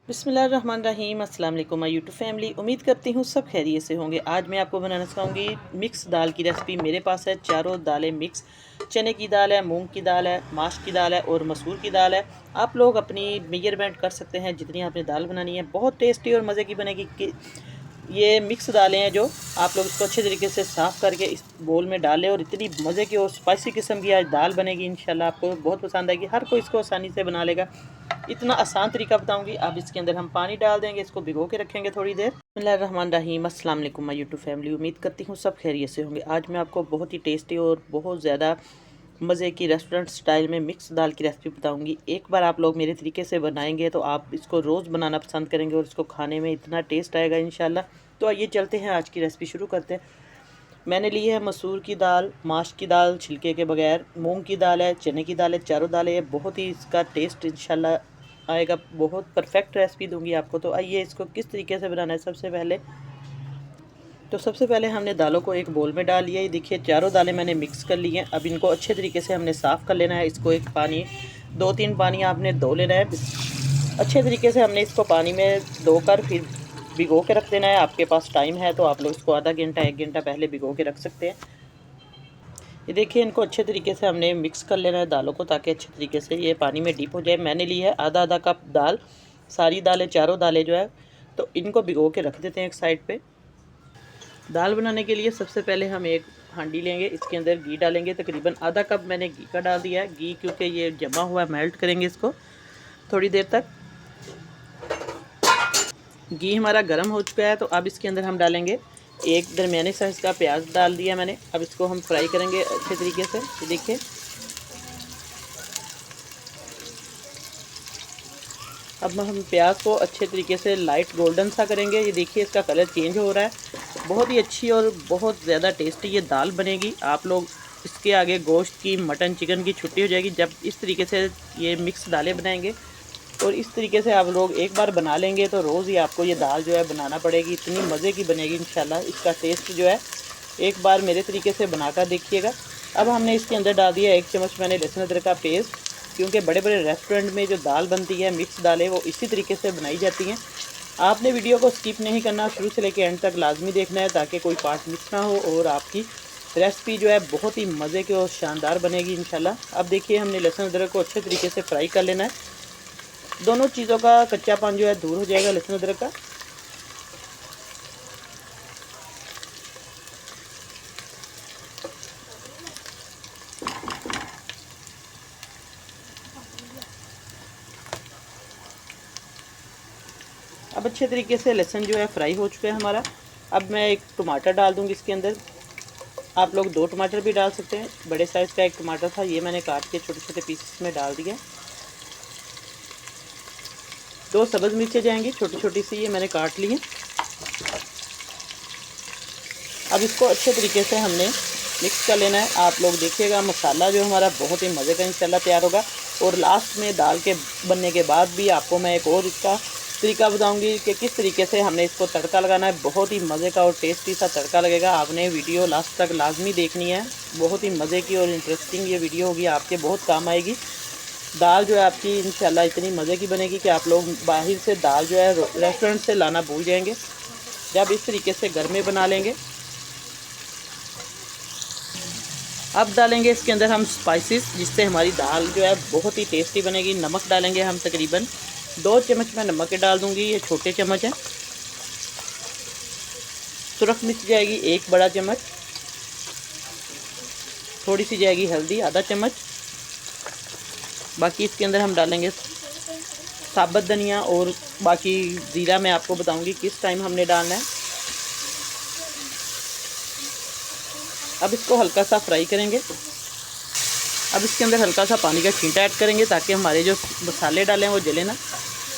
बिस्मिल्लाहिर्रहमानिर्रहीम अस्सलाम वालेकुम माय यूट्यूब फैमिली। उम्मीद करती हूँ सब खैरियत से होंगे। आज मैं आपको बनाना सिखाऊंगी मिक्स दाल की रेसिपी। मेरे पास है चारों दालें मिक्स, चने की दाल है, मूंग की दाल है, माश की दाल है और मसूर की दाल है। आप लोग अपनी मेजरमेंट कर सकते हैं जितनी आपने दाल बनानी है। बहुत टेस्टी और मज़े की बनेगी। ये मिक्स दालें हैं जो आप लोग इसको अच्छे तरीके से साफ़ करके इस बोल में डालें और इतनी मज़े की और स्पाइसी किस्म की आज दाल बनेगी। इंशाल्लाह आपको बहुत पसंद आएगी। हर कोई इसको आसानी से बना लेगा। इतना आसान तरीका बताऊंगी। अब इसके अंदर हम पानी डाल देंगे, इसको भिगो के रखेंगे थोड़ी देर। बिस्मिल्लाहिर्रहमानिर्रहीम, अस्सलाम वालेकुम माय यूट्यूब फैमिली। उम्मीद करती हूँ सब खैरियत से होंगे। आज मैं आपको बहुत ही टेस्टी और बहुत ज़्यादा मज़े की रेस्टोरेंट स्टाइल में मिक्स दाल की रेसिपी बताऊंगी। एक बार आप लोग मेरे तरीके से बनाएंगे तो आप इसको रोज़ बनाना पसंद करेंगे और इसको खाने में इतना टेस्ट आएगा इंशाल्लाह। तो आइए चलते हैं, आज की रेसिपी शुरू करते हैं। मैंने ली है मसूर की दाल, माश की दाल छिलके के बगैर, मूंग की दाल है, चने की दाल है, चारों दालें हैं। बहुत ही इसका टेस्ट इंशाल्लाह आएगा। बहुत परफेक्ट रेसिपी दूंगी आपको। तो आइए इसको किस तरीके से बनाना है। सबसे पहले हमने दालों को एक बोल में डाल लिया। ये देखिए चारों दालें मैंने मिक्स कर ली हैं। अब इनको अच्छे तरीके से हमने साफ़ कर लेना है। इसको एक पानी 2-3 पानी आपने धो लेना है। अच्छे तरीके से हमने इसको पानी में धोकर फिर भिगो के रख देना है। आपके पास टाइम है तो आप लोग इसको आधा घंटा 1 घंटा पहले भिगो के रख सकते हैं। ये देखिए इनको अच्छे तरीके से हमने मिक्स कर लेना है दालों को, ताकि अच्छे तरीके से ये पानी में डीप हो जाए। मैंने ली है आधा आधा कप दाल। सारी दालें, चारों दालें जो है, तो इनको भिगो के रख देते हैं एक साइड पे। दाल बनाने के लिए सबसे पहले हम एक हांडी लेंगे, इसके अंदर घी डालेंगे। तकरीबन आधा कप मैंने घी का डाल दिया है। घी क्योंकि ये जमा हुआ है, मेल्ट करेंगे इसको थोड़ी देर तक। घी हमारा गर्म हो चुका है, तो अब इसके अंदर हम डालेंगे एक दरमियाने साइज़ का प्याज डाल दिया मैंने। अब इसको हम फ्राई करेंगे अच्छे तरीके से। ये देखिए अब हम प्याज को अच्छे तरीके से लाइट गोल्डन सा करेंगे। ये देखिए इसका कलर चेंज हो रहा है। बहुत ही अच्छी और बहुत ज़्यादा टेस्टी ये दाल बनेगी। आप लोग इसके आगे गोश्त की, मटन, चिकन की छुट्टी हो जाएगी जब इस तरीके से ये मिक्स दालें बनाएंगे। और इस तरीके से आप लोग एक बार बना लेंगे तो रोज़ ही आपको ये दाल जो है बनाना पड़ेगी। इतनी मज़े की बनेगी इंशाल्लाह। इसका टेस्ट जो है एक बार मेरे तरीके से बनाकर देखिएगा। अब हमने इसके अंदर डाल दिया 1 चम्मच मैंने लहसुन अदरक का पेस्ट, क्योंकि बड़े बड़े रेस्टोरेंट में जो दाल बनती है मिक्स दालें वो इसी तरीके से बनाई जाती हैं। आपने वीडियो को स्किप नहीं करना, शुरू से लेकर एंड तक लाजमी देखना है ताकि कोई पार्ट मिस ना हो और आपकी रेसिपी जो है बहुत ही मज़े की और शानदार बनेगी इंशाल्लाह। अब देखिए हमने लहसुन अदरक को अच्छे तरीके से फ्राई कर लेना है। दोनों चीज़ों का कच्चापन जो है दूर हो जाएगा लहसुन अदरक का। अब अच्छे तरीके से लहसुन जो है फ्राई हो चुका है हमारा। अब मैं एक टमाटर डाल दूंगी इसके अंदर। आप लोग 2 टमाटर भी डाल सकते हैं। बड़े साइज़ का एक टमाटर था, ये मैंने काट के छोटे छोटे पीसेस में डाल दिया। 2 सब्ज़ मिर्चें जाएंगी छोटी छोटी सी, ये मैंने काट ली हैं। अब इसको अच्छे तरीके से हमने मिक्स कर लेना है। आप लोग देखिएगा मसाला जो हमारा बहुत ही मज़े का इंशाल्लाह तैयार होगा। और लास्ट में दाल के बनने के बाद भी आपको मैं एक और इसका तरीका बताऊंगी कि किस तरीके से हमने इसको तड़का लगाना है। बहुत ही मज़े का और टेस्टी सा तड़का लगेगा। आपने वीडियो लास्ट तक लाजमी देखनी है। बहुत ही मज़े की और इंटरेस्टिंग ये वीडियो होगी, आपके बहुत काम आएगी। दाल जो है आपकी इंशाल्लाह इतनी मज़े की बनेगी कि आप लोग बाहर से दाल जो है रेस्टोरेंट से लाना भूल जाएंगे जब इस तरीके से घर में बना लेंगे। अब डालेंगे इसके अंदर हम स्पाइसेस, जिससे हमारी दाल जो है बहुत ही टेस्टी बनेगी। नमक डालेंगे हम तकरीबन 2 चम्मच मैं नमक के डाल दूंगी, ये छोटे चम्मच हैं। सुरख मिर्च जाएगी 1 बड़ा चम्मच। थोड़ी सी जाएगी हल्दी आधा चम्मच। बाकी इसके अंदर हम डालेंगे साबुत धनिया और बाकी ज़ीरा मैं आपको बताऊंगी किस टाइम हमने डालना है। अब इसको हल्का सा फ्राई करेंगे। अब इसके अंदर हल्का सा पानी का छींटा ऐड करेंगे ताकि हमारे जो मसाले डाले हैं वो जले ना।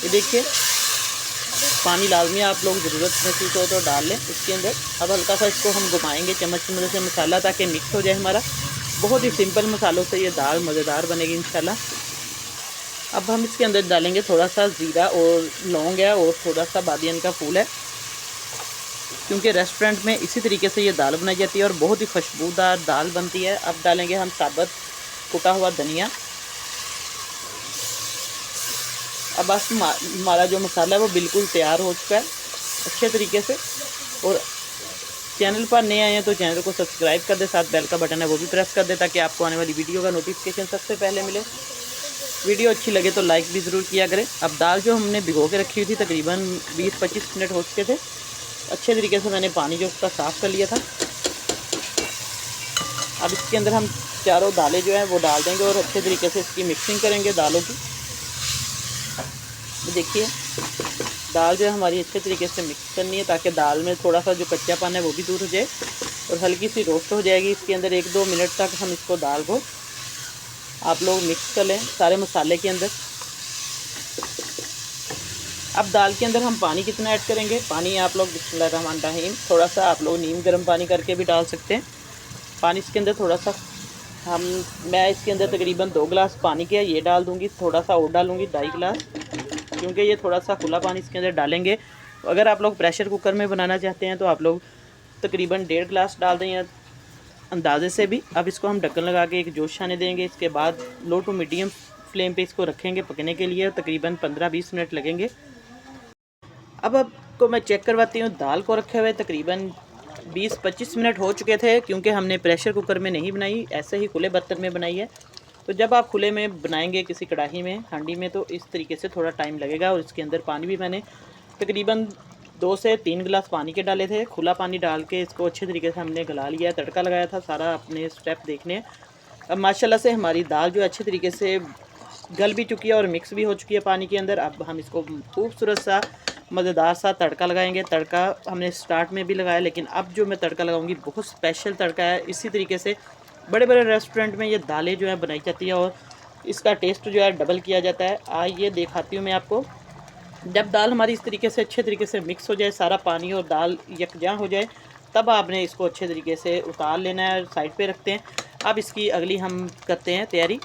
ये देखिए पानी लाजमी आप लोग ज़रूरत महसूस हो तो डाल लें इसके अंदर। अब हल्का सा इसको हम घुमाएंगे चम्मच की मदद से मसाला, ताकि मिक्स हो जाए हमारा। बहुत ही सिंपल मसालों से ये दाल मज़ेदार बनेगी इंशाल्लाह। अब हम इसके अंदर डालेंगे थोड़ा सा ज़ीरा और लौंग है और थोड़ा सा बादियन का फूल है, क्योंकि रेस्टोरेंट में इसी तरीके से ये दाल बनाई जाती है और बहुत ही खुशबूदार दाल बनती है। अब डालेंगे हम साबुत कुटा हुआ धनिया। अब बस हमारा जो मसाला है वो बिल्कुल तैयार हो चुका है अच्छे तरीके से। और चैनल पर नए आए हैं तो चैनल को सब्सक्राइब कर दे, साथ बेल का बटन है वो भी प्रेस कर दे ताकि आपको आने वाली वीडियो का नोटिफिकेशन सबसे पहले मिले। वीडियो अच्छी लगे तो लाइक भी ज़रूर किया करें। अब दाल जो हमने भिगो के रखी हुई थी तकरीबन 20-25 मिनट हो चुके थे। अच्छे तरीके से मैंने पानी जो उसका साफ़ कर लिया था। अब इसके अंदर हम चारों दालें जो हैं वो डाल देंगे और अच्छे तरीके से इसकी मिक्सिंग करेंगे दालों की। देखिए दाल जो है हमारी अच्छे तरीके से मिक्स करनी है ताकि दाल में थोड़ा सा जो कच्चापन है वो भी दूर हो जाए और हल्की सी रोस्ट हो जाएगी। इसके अंदर 1-2 मिनट तक हम इसको दाल को आप लोग मिक्स कर लें सारे मसाले के अंदर। अब दाल के अंदर हम पानी कितना ऐड करेंगे, पानी आप लोग बिस्मिल्लाहिर्रहमानिर्रहीम थोड़ा सा आप लोग नीम गर्म पानी करके भी डाल सकते हैं। पानी इसके अंदर थोड़ा सा मैं इसके अंदर तकरीबन 2 गिलास पानी के ये डाल दूँगी, थोड़ा सा और डालूँगी 2.5 गिलास, क्योंकि ये थोड़ा सा खुला पानी इसके अंदर डालेंगे। अगर आप लोग प्रेशर कुकर में बनाना चाहते हैं तो आप लोग तकरीबन 1.5 गिलास डाल दें या अंदाजे से भी। अब इसको हम ढक्कन लगा के एक जोश आने देंगे। इसके बाद लो टू मीडियम फ्लेम पे इसको रखेंगे पकने के लिए, तकरीबन 15-20 मिनट लगेंगे। अब आपको मैं चेक करवाती हूँ, दाल को रखे हुए तकरीबन 20-25 मिनट हो चुके थे, क्योंकि हमने प्रेशर कुकर में नहीं बनाई, ऐसे ही खुले बर्तन में बनाई है। तो जब आप खुले में बनाएंगे किसी कढ़ाई में, हांडी में, तो इस तरीके से थोड़ा टाइम लगेगा। और इसके अंदर पानी भी मैंने तकरीबन 2 से 3 गिलास पानी के डाले थे। खुला पानी डाल के इसको अच्छे तरीके से हमने गला लिया, तड़का लगाया था, सारा अपने स्टेप देखने। अब माशाल्लाह से हमारी दाल जो अच्छे तरीके से गल भी चुकी है और मिक्स भी हो चुकी है पानी के अंदर। अब हम इसको खूबसूरत सा मज़ेदार सा तड़का लगाएंगे। तड़का हमने स्टार्ट में भी लगाया, लेकिन अब जो मैं तड़का लगाऊंगी बहुत स्पेशल तड़का है। इसी तरीके से बड़े बड़े रेस्टोरेंट में ये दालें जो है बनाई जाती है और इसका टेस्ट जो है डबल किया जाता है। आइए दिखाती हूँ मैं आपको। जब दाल हमारी इस तरीके से अच्छे तरीके से मिक्स हो जाए, सारा पानी और दाल यकजां हो जाए, तब आपने इसको अच्छे तरीके से उतार लेना है, साइड पे रखते हैं। अब इसकी अगली हम करते हैं तैयारी।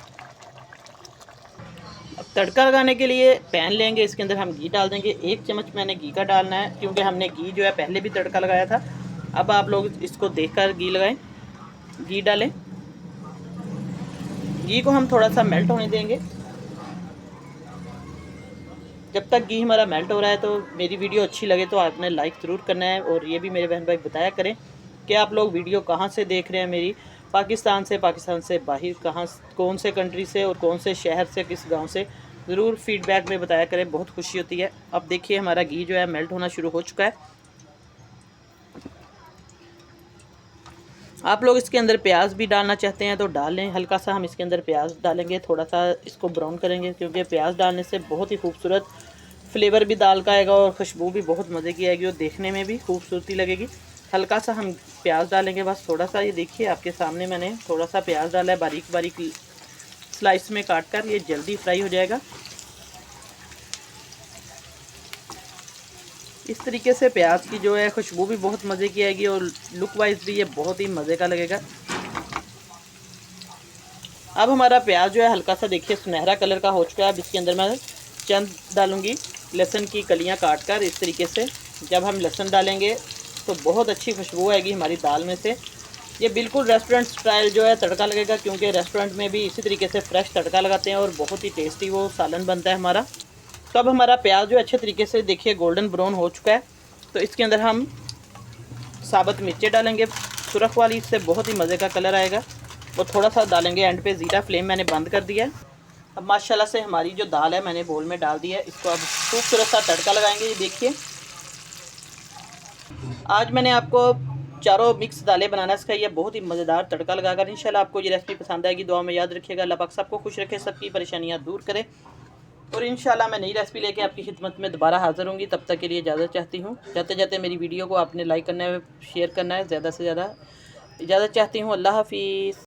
अब तड़का लगाने के लिए पैन लेंगे, इसके अंदर हम घी डाल देंगे। 1 चम्मच मैंने घी का डालना है, क्योंकि हमने घी जो है पहले भी तड़का लगाया था। अब आप लोग इसको देखकर घी लगाएं, घी डालें। घी को हम थोड़ा सा मेल्ट होने देंगे। जब तक घी हमारा मेल्ट हो रहा है, तो मेरी वीडियो अच्छी लगे तो आपने लाइक ज़रूर करना है। और ये भी मेरे बहन भाई बताया करें कि आप लोग वीडियो कहाँ से देख रहे हैं मेरी, पाकिस्तान से बाहर कहाँ, कौन से कंट्री से और कौन से शहर से, किस गांव से, ज़रूर फीडबैक में बताया करें, बहुत खुशी होती है। अब देखिए हमारा घी जो है मेल्ट होना शुरू हो चुका है। आप लोग इसके अंदर प्याज भी डालना चाहते हैं तो डाल लें, हल्का सा हम इसके अंदर प्याज डालेंगे, थोड़ा सा इसको ब्राउन करेंगे, क्योंकि प्याज डालने से बहुत ही खूबसूरत फ्लेवर भी दाल का आएगा और खुशबू भी बहुत मज़े की आएगी और देखने में भी खूबसूरती लगेगी। हल्का सा हम प्याज डालेंगे, बस थोड़ा सा। ये देखिए आपके सामने मैंने थोड़ा सा प्याज डाला है, बारीक बारीक स्लाइस में काट कर, ये जल्दी फ्राई हो जाएगा। इस तरीके से प्याज की जो है खुशबू भी बहुत मज़े की आएगी और लुक वाइज भी ये बहुत ही मज़े का लगेगा। अब हमारा प्याज जो है हल्का सा देखिए सुनहरा कलर का हो चुका है। अब इसके अंदर मैं चंद डालूँगी लहसुन की कलियां काट कर। इस तरीके से जब हम लहसुन डालेंगे तो बहुत अच्छी खुशबू आएगी हमारी दाल में से। ये बिल्कुल रेस्टोरेंट स्टाइल जो है तड़का लगेगा, क्योंकि रेस्टोरेंट में भी इसी तरीके से फ्रेश तड़का लगाते हैं और बहुत ही टेस्टी वो सालन बनता है हमारा। तो अब हमारा प्याज जो अच्छे तरीके से देखिए गोल्डन ब्राउन हो चुका है, तो इसके अंदर हम साबुत मिर्चें डालेंगे सुरख वाली, इससे बहुत ही मज़े का कलर आएगा। और थोड़ा सा डालेंगे एंड पे ज़ीरा, फ्लेम मैंने बंद कर दिया है। अब माशाल्लाह से हमारी जो दाल है मैंने बोल में डाल दी है, इसको अब खूबसूरत सा तड़का लगाएंगे। ये देखिए आज मैंने आपको चारों मिक्स दालें बनाना सिखाई है, बहुत ही मज़ेदार तड़का लगाकर। इंशाल्लाह आपको ये रेसिपी पसंद आएगी। दुआ में याद रखिएगा। अल्लाह पाक सबको खुश रखे, सबकी परेशानियां दूर करे। और इंशाल्लाह मैं नई रेसिपी लेके आपकी खिदमत में दोबारा हाज़िर होंगी। तब तक के लिए इजाज़त चाहती हूँ। जाते जाते मेरी वीडियो को आपने लाइक करना है, शेयर करना है, ज़्यादा से ज़्यादा इजाज़त चाहती हूँ। अल्लाह हाफिज़।